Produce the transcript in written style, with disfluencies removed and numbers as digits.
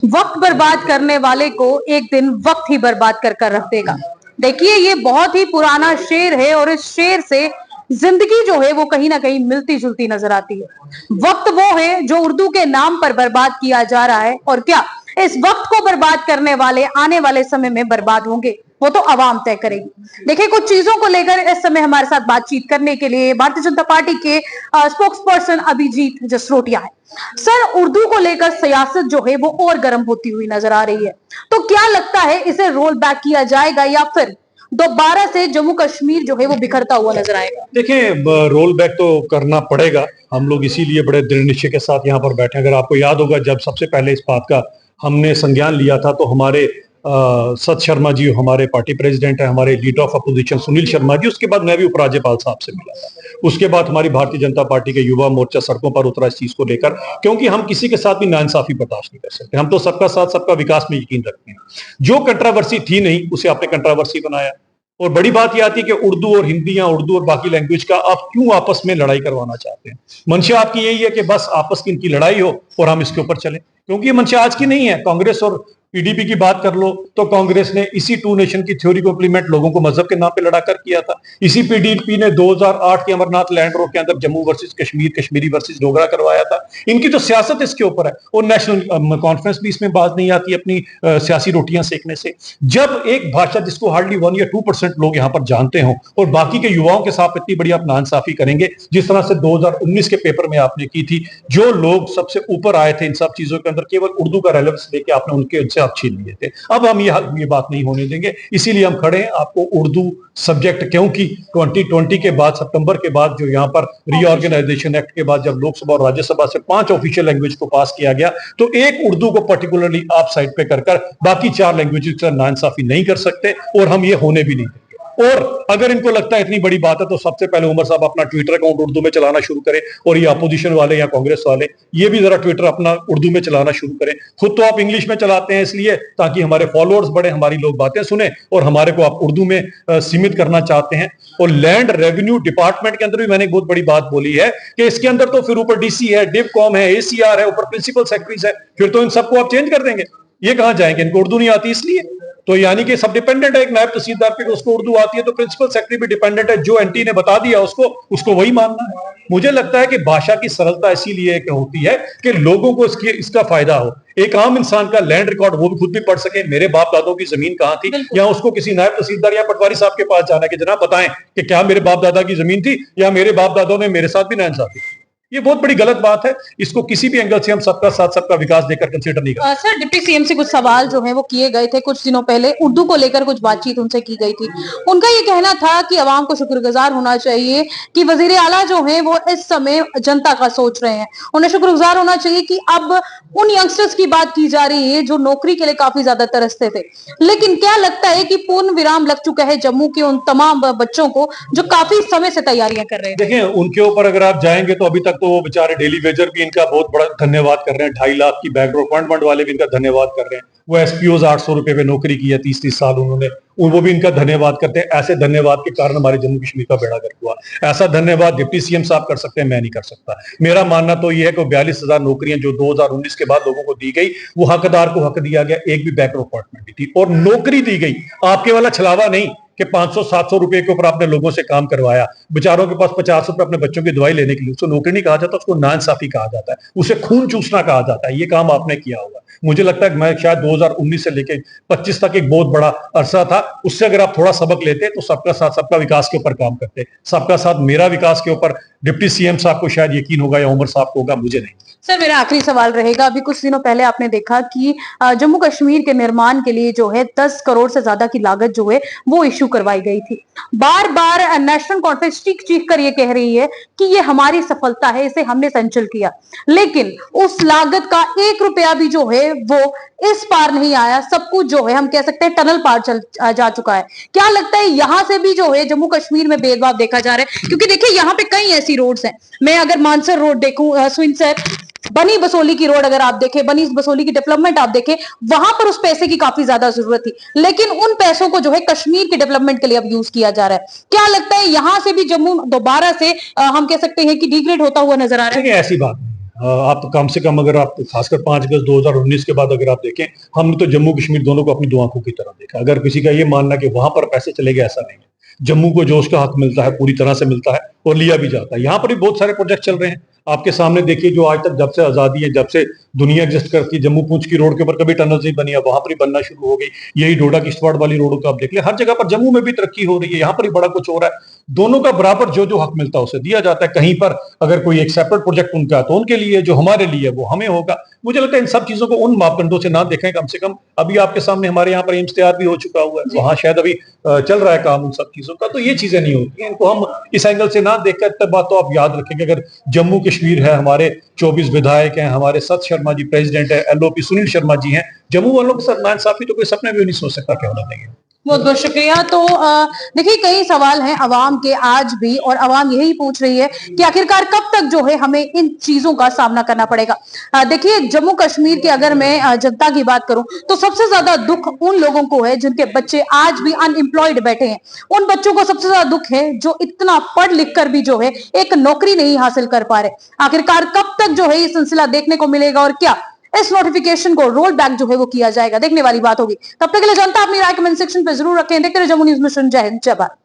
वक्त बर्बाद करने वाले को एक दिन वक्त ही बर्बाद कर रख देगा। देखिए, ये बहुत ही पुराना शेर है और इस शेर से जिंदगी जो है वो कहीं ना कहीं मिलती जुलती नजर आती है। वक्त वो है जो उर्दू के नाम पर बर्बाद किया जा रहा है, और क्या इस वक्त को बर्बाद करने वाले आने वाले समय में बर्बाद होंगे, वो तो आवाम तय करेगी। देखिए, कुछ चीजों को लेकर इस समय हमारे साथ बातचीत करने के लिए भारतीय जनता पार्टी के स्पोक्स पर्सन अभिजीत जसरोटिया है। सर, उर्दू को लेकर सियासत जो है वो और गर्म होती हुई नजर आ रही है, तो क्या लगता है इसे रोल बैक किया जाएगा या फिर दोबारा से जम्मू कश्मीर जो है वो बिखरता हुआ नजर आएगा? देखिए, रोल बैक तो करना पड़ेगा। हम लोग इसीलिए बड़े दृढ़ निश्चय के साथ यहाँ पर बैठे। अगर आपको याद होगा, जब सबसे पहले इस बात का हमने संज्ञान लिया था तो हमारे सत शर्मा जी हमारे पार्टी प्रेसिडेंट है, हमारे leader of opposition Sunil Sharma ji, उसके बाद मैं भी उपराज्यपाल साहब से मिला था। उसके बाद हमारी भारतीय जनता पार्टी के युवा मोर्चा सड़कों पर उतरा इस चीज को लेकर, क्योंकि हम किसी के साथ भी नाइंसाफी बर्दाश्त नहीं कर सकते। हम तो सबका साथ सबका विकास में यकीन रखते हैं। जो कंट्रोवर्सी थी नहीं, उसे आपने कंट्रोवर्सी बनाया। और बड़ी बात यह आती है कि उर्दू और हिंदी या उर्दू और बाकी लैंग्वेज का आप क्यों आपस में लड़ाई करवाना चाहते हैं? मंशा आपकी यही है कि बस आपस की इनकी लड़ाई हो और हम इसके ऊपर चलें, क्योंकि ये मंशा आज की नहीं है। कांग्रेस और पीडीपी की बात कर लो तो कांग्रेस ने इसी टू नेशन की थ्योरी को इंप्लीमेंट लोगों को मजहब के नाम पे लड़ाकर किया था। इसी पीडीपी ने 2008 के अमरनाथ लैंड रोक के अंदर जम्मू वर्सेस कश्मीर, कश्मीरी वर्सेस डोगरा करवाया था। इनकी तो सियासत इसके ऊपर है, और नेशनल कॉन्फ्रेंस भी इसमें बात नहीं आती अपनी सियासी रोटियां सेकने से। जब एक भाषा जिसको हार्डली 1 या 2% लोग यहाँ पर जानते हो और बाकी के युवाओं के साथ इतनी बड़ी आप नाइंसाफी करेंगे, जिस तरह से 2019 के पेपर में आपने की थी, जो लोग सबसे ऊपर आए थे इन सब चीजों के अंदर, केवल उर्दू का रेलेवेंस लेके आपने उनसे आप छीन लिए थे। अब हम ये बात नहीं होने देंगे, इसीलिए हम खड़े हैं। आपको उर्दू सब्जेक्ट, क्योंकि 2020 के बाद, सितंबर के बाद, जो यहाँ पर रीऑर्गेनाइजेशन एक्ट के बाद जब लोकसभा और राज्यसभा से 5 ऑफिशियल लैंग्वेज को पास किया गया, तो एक उर्दू को पर्टिकुलरली आप साइड पे कर बाकी 4 लैंग्वेज का नाइंसाफी नहीं कर सकते, और हम ये होने भी नहीं देंगे। और अगर इनको लगता है इतनी बड़ी बात है तो सबसे पहले उमर साहब अपना ट्विटर अकाउंट उर्दू में चलाना शुरू करें, और ये अपोजिशन वाले या कांग्रेस वाले ये भी जरा ट्विटर अपना उर्दू में चलाना शुरू करें। खुद तो आप इंग्लिश में चलाते हैं इसलिए ताकि हमारे फॉलोअर्स बढ़े, हमारी लोग बातें सुने, और हमारे को आप उर्दू में सीमित करना चाहते हैं। और लैंड रेवेन्यू डिपार्टमेंट के अंदर भी मैंने एक बहुत बड़ी बात बोली है कि इसके अंदर तो फिर ऊपर डीसी है, डिवकॉम है, एसीआर है, ऊपर प्रिंसिपल सेक्रेटरीज है, फिर तो इन सबको आप चेंज कर देंगे। ये कहां जाएंगे? इनको उर्दू नहीं आती इसलिए। तो यानी कि सब डिपेंडेंट है। एक नायब तहसीलदार पे उसको उर्दू आती है तो प्रिंसिपल सेक्रेटरी भी डिपेंडेंट है। जो एंटी ने बता दिया उसको वही मानना है। मुझे लगता है कि भाषा की सरलता इसीलिए होती है कि लोगों को इसका फायदा हो। एक आम इंसान का लैंड रिकॉर्ड वो भी खुद भी पढ़ सके, मेरे बाप दादों की जमीन कहां थी, या उसको किसी नायब तहसीलदार या पटवारी साहब के पास जाना कि जनाब बताएं कि क्या मेरे बाप दादा की जमीन थी, या मेरे बाप दादों ने मेरे साथ भी नाइंसाफी की। ये बहुत बड़ी गलत बात है। इसको किसी भी एंगल से हम सबका साथ सबका विकास देकर कंसीडर नहीं करते। सर, डिप्टी सीएम से कुछ सवाल जो है वो किए गए थे कुछ दिनों पहले, उर्दू को लेकर कुछ बातचीत उनसे की गई थी। उनका ये कहना था कि अवाम को शुक्रगुजार होना चाहिए कि वजीर आला जो है वो इस समय जनता का सोच रहे हैं। उन्हें शुक्रगुजार होना चाहिए कि अब उन यंगस्टर्स की बात की जा रही है जो नौकरी के लिए काफी ज्यादा तरसते थे। लेकिन क्या लगता है कि पूर्ण विराम लग चुका है जम्मू के उन तमाम बच्चों को जो काफी समय से तैयारियां कर रहे हैं? देखिए, उनके ऊपर अगर आप जाएंगे तो अभी तक तो वो बेचारे डेली वेजर भी इनका बहुत बड़ा धन्यवाद कर रहे हैं। 2.5 लाख की बैकड्रॉप अपॉइंटमेंट वाले भी इनका धन्यवाद कर रहे हैं। वो एसपीओ 800 रुपए पे नौकरी की है 30-30 साल उन्होंने, वो भी इनका धन्यवाद करते हैं। ऐसे धन्यवाद के कारण हमारे जम्मू कश्मीर का बेड़ा गर्क हुआ। ऐसा धन्यवाद डिप्टी सीएम साहब कर सकते हैं, मैं नहीं कर सकता। मेरा मानना तो यह है कि 42,000 नौकरियां जो 2019 के बाद लोगों को दी गई, वो हकदार को हक दिया गया। एक भी बैकड्रॉप अपॉइंटमेंट नहीं थी, और नौकरी दी गई। आपके वाला छलावा नहीं कि 500-700 रुपए के ऊपर आपने लोगों से काम करवाया। बेचारों के पास 50 रुपए अपने बच्चों की दवाई लेने के लिए, उसको नौकरी नहीं कहा जाता, उसको नाइंसाफी कहा जाता है, उसे खून चूसना कहा जाता है। ये काम आपने किया होगा। मुझे लगता है कि मैं शायद 2019 से लेकर 25 तक एक बहुत बड़ा अरसा था। उससे अगर आप थोड़ा सबक लेते तो सबका साथ सबका विकास के ऊपर काम करते। सबका साथ मेरा विकास के ऊपर डिप्टी सीएम साहब को शायद यकीन होगा या उमर साहब को होगा, मुझे नहीं। सर, मेरा आखिरी सवाल रहेगा। अभी कुछ दिनों पहले आपने देखा कि जम्मू कश्मीर के निर्माण के लिए जो है 10 करोड़ से ज्यादा की लागत जो है वो इश्यू करवाई गई थी। बार बार नेशनल कॉन्फ्रेंस चीख चीख कर ये कह रही है कि ये हमारी सफलता है, इसे हमने संचल किया, लेकिन उस लागत का 1 रुपया भी जो है वो इस पार नहीं आया। सब कुछ जो है हम कह सकते हैं टनल पार चल जा चुका है। क्या लगता है यहाँ से भी जो है जम्मू कश्मीर में भेदभाव देखा जा रहा है? क्योंकि देखिए, यहाँ पे कई ऐसी रोड्स हैं। मैं अगर मानसर रोड देखूं, स्विंसर, बनी बसोली की रोड अगर आप देखें, बनी बसोली की डेवलपमेंट आप देखें, वहां पर उस पैसे की काफी ज्यादा जरूरत थी, लेकिन उन पैसों को जो है कश्मीर के डेवलपमेंट के लिए अब यूज किया जा रहा है। क्या लगता है यहां से भी जम्मू दोबारा से हम कह सकते हैं कि डिग्रेड होता हुआ नजर आ रहा है? ऐसी बात नहीं। आप कम से कम अगर आप खासकर 5 अगस्त 2019 के बाद अगर आप देखें, हमने तो जम्मू कश्मीर दोनों को अपनी दो आंखों की तरह देखा। अगर किसी का ये मानना कि वहां पर पैसे चले गए, ऐसा नहीं है। जम्मू को जो उसका हक मिलता है पूरी तरह से मिलता है और लिया भी जाता है। यहाँ पर भी बहुत सारे प्रोजेक्ट चल रहे हैं, आपके सामने देखिए, जो आज तक जब से आजादी है, जब से दुनिया एग्जिस्ट करती है, जम्मू पूंछ की रोड के ऊपर कभी टनल नहीं बनी है, वहां पर ही बनना शुरू हो गई। यही डोडा किश्तवाड़ वाली रोडों को आप देख ले, हर जगह पर जम्मू में भी तरक्की हो रही है, यहाँ पर ही बड़ा कुछ हो रहा है। दोनों का बराबर जो जो हक मिलता है उसे दिया जाता है। कहीं पर अगर कोई एक सेपरेट प्रोजेक्ट उनका है तो उनके लिए, जो हमारे लिए वो हमें होगा। मुझे लगता है इन सब चीजों को उन मापदंडों से ना देखें, कम से कम अभी आपके सामने हमारे यहाँ पर एम्स तैयार भी हो चुका हुआ है, वहां शायद अभी चल रहा है काम उन सब चीजों का। तो ये चीजें नहीं होती हैं, इनको हम इस एंगल से ना देखकर, तब बात तो आप याद रखेंगे, अगर जम्मू कश्मीर है, हमारे 24 विधायक हैं, हमारे सत शर्मा जी प्रेसिडेंट है, एलओपी सुनील शर्मा जी हैं, जम्मू वालों के साथ नाइंसाफी तो कोई सपने भी नहीं सोच सकता क्या होना चाहिए। बहुत बहुत शुक्रिया। तो देखिए, कई सवाल हैं अवाम के आज भी, और अवाम यही पूछ रही है कि आखिरकार कब तक जो है हमें इन चीजों का सामना करना पड़ेगा। देखिए, जम्मू कश्मीर के अगर मैं जनता की बात करूं तो सबसे ज्यादा दुख उन लोगों को है जिनके बच्चे आज भी अनएम्प्लॉयड बैठे हैं। उन बच्चों को सबसे ज्यादा दुख है जो इतना पढ़ लिख कर भी जो है एक नौकरी नहीं हासिल कर पा रहे। आखिरकार कब तक जो है ये सिलसिला देखने को मिलेगा और क्या इस नोटिफिकेशन को रोल बैक जो है वो किया जाएगा, देखने वाली बात होगी। तब तक के लिए जनता अपनी राय कमेंट सेक्शन पे जरूर रखें। देखते रहे जम्मू न्यूज़ मिशन। जय हिंद, जय भारत।